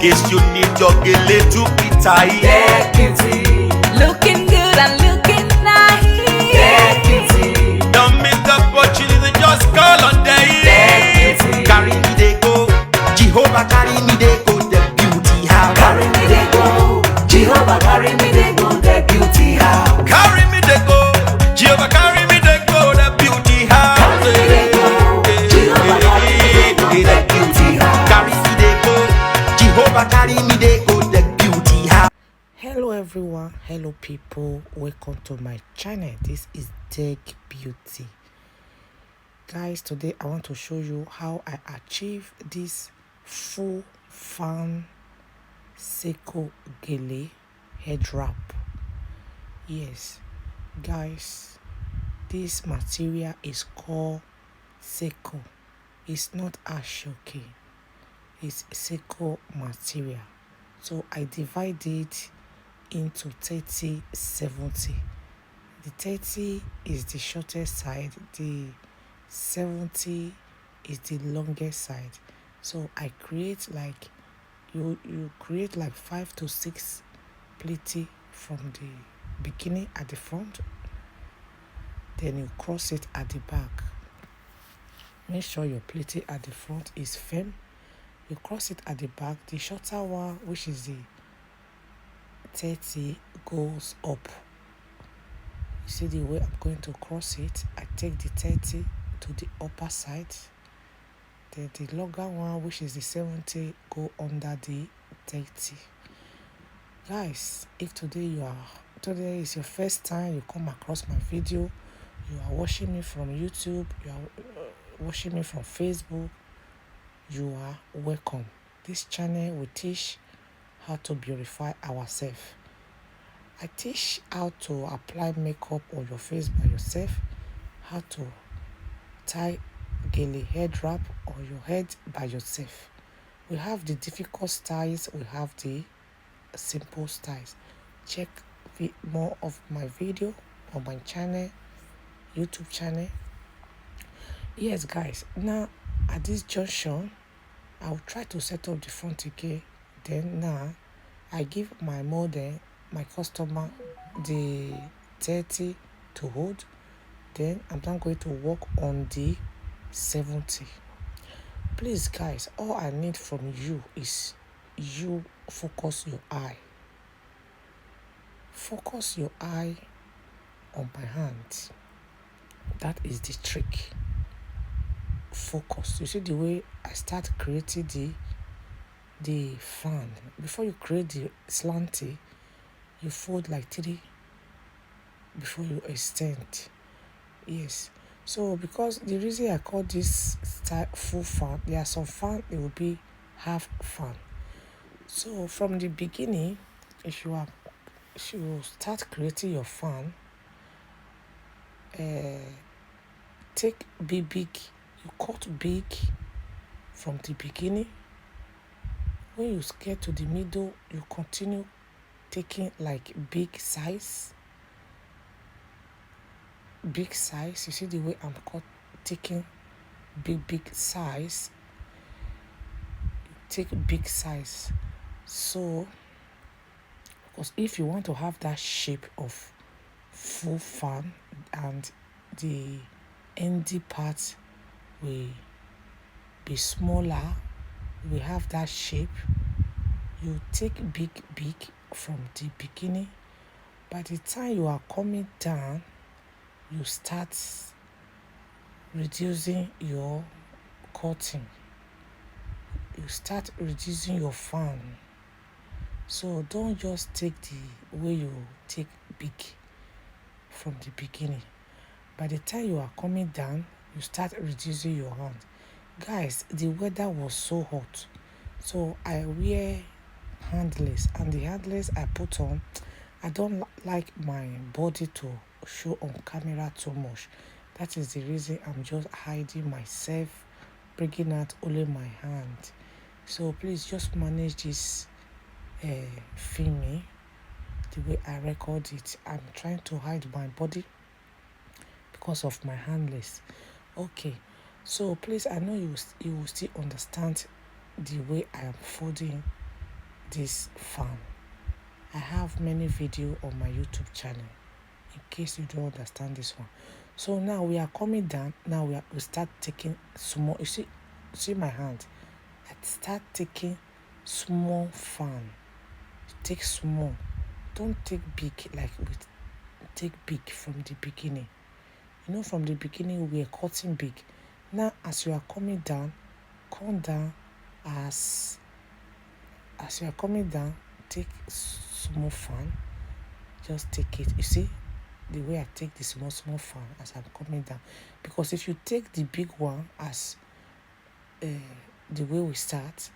Guess you need your Gele to be tight. That beauty, looking good and looking nice. That beauty, Don't miss the opportunity, just call on day. that beauty, Carry me they go, Jehovah carry me they go, the beauty house. carry me they go. Jehovah carry me they go. That beauty house. Carry me they go, Jehovah carry me they go, the beauty house. Carry me they go. Jehovah carry me they go. That beauty house. Carry me they go, Jehovah carry me they go, the beauty house. Hello everyone, hello people, welcome to my channel. This is Tech Beauty. Guys, today I want to show you how I achieve this full fan Sego Gele head wrap. Yes guys, this material is called Sego. It's not ashoke, it's Sego material. So I divide it into 30 70. The 30 is the shortest side, the 70 is the longest side. So I create like you create like 5 to 6 pleating from the beginning at the front, then you cross it at the back. Make sure your pleating at the front is firm. You cross it at the back. The shorter one, which is the 30, goes up. You see the way I'm going to cross it? I take the 30 to the upper side, then the longer one, which is the 70, go under the 30. Guys, if today is your first time you come across my video, you are watching me from YouTube, you are watching me from Facebook, you are welcome. This channel will teach how to beautify ourselves. I teach how to apply makeup on your face by yourself, how to tie Gele head wrap on your head by yourself. We have the difficult styles, we have the simple styles. Check more of my video on my channel, YouTube channel. Yes guys, now at this junction I'll try to set up the front again. Then now I give my model, my customer, the 30 to hold. Then I'm not going to work on the 70. Please guys, all I need from you is you focus your eye. Focus your eye on my hand. That is the trick. Focus. You see the way I start creating the fan. Before you create the slanty, you fold like 3 before you extend. Yes. So because the reason I call this style full fan, there are some fan it will be half fan. So from the beginning, if you start creating your fan, take big, you cut big from the beginning. When you get to the middle, you continue taking like big size. You see the way I'm taking big size. Take big size. So because if you want to have that shape of full fan and the endy part will be smaller, we have that shape, you take big from the beginning. By the time you are coming down, you start reducing your cutting, you start reducing your fan. So don't just take the way you take big from the beginning. By the time you are coming down, you start reducing your hand. Guys, the weather was so hot, so I wear handless, and the handless I put on, I don't like my body to show on camera too much. That is the reason I'm just hiding myself, bringing out only my hand. So please just manage this filming the way I record it. I'm trying to hide my body because of my handless. Okay, so please, I know you will still understand the way I am folding this fan. I have many videos on my YouTube channel in case you don't understand this one. So now we are coming down. Now we start taking small. You see my hand. I start taking small fan. Take small. Don't take big like with. Take big from the beginning. You know, from the beginning we are cutting big. Now as you are coming down, come down as you are coming down. Take small fan. Just take it. You see the way I take the small fan as I'm coming down, because if you take the big one as the way we start,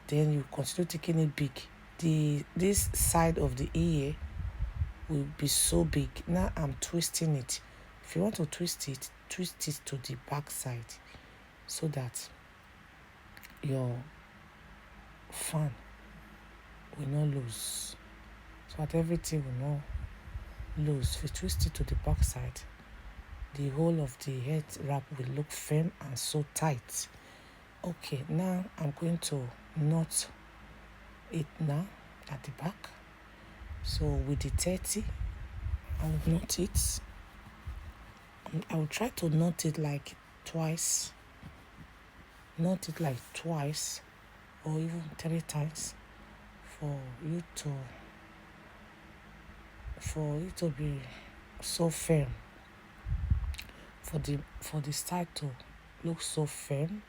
then you continue taking it big, this side of the ear will be so big. Now I'm twisting it. If you want to twist it to the back side so that your fan will not lose, so that everything will not lose. If you twist it to the back side, the whole of the head wrap will look firm and so tight. Okay, now I'm going to knot it now at the back. So with the 30, I will knot it. I will try to knot it like twice. Knot it like twice or even 3 times for it to be so firm. For the style to look so firm,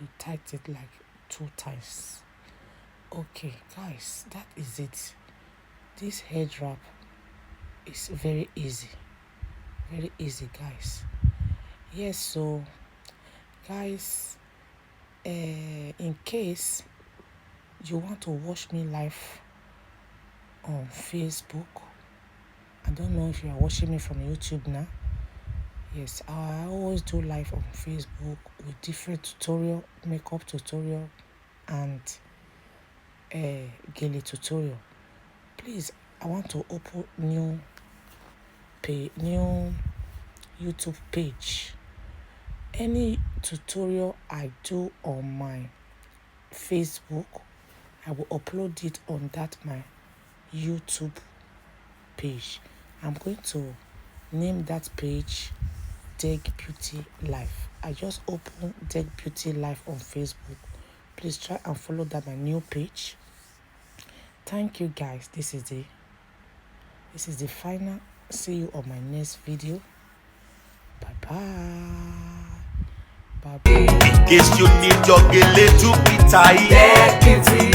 you tighten it like 2 times. Okay, guys, that is it. This head wrap is very easy, guys. Yes, so guys, in case you want to watch me live on Facebook, I don't know if you are watching me from YouTube now. Yes, I always do live on Facebook with different tutorial, makeup tutorial and Gele tutorial. Please, I want to open new YouTube page. Any tutorial I do on my Facebook, I will upload it on that my YouTube page. I'm going to name that page Deg Beauty Life. I just opened Deg Beauty Life on Facebook. Please try and follow that my new page. Thank you, guys. This is the final. See you on my next video. Bye bye. In case you need your Gele to be tight. Deg Beauty.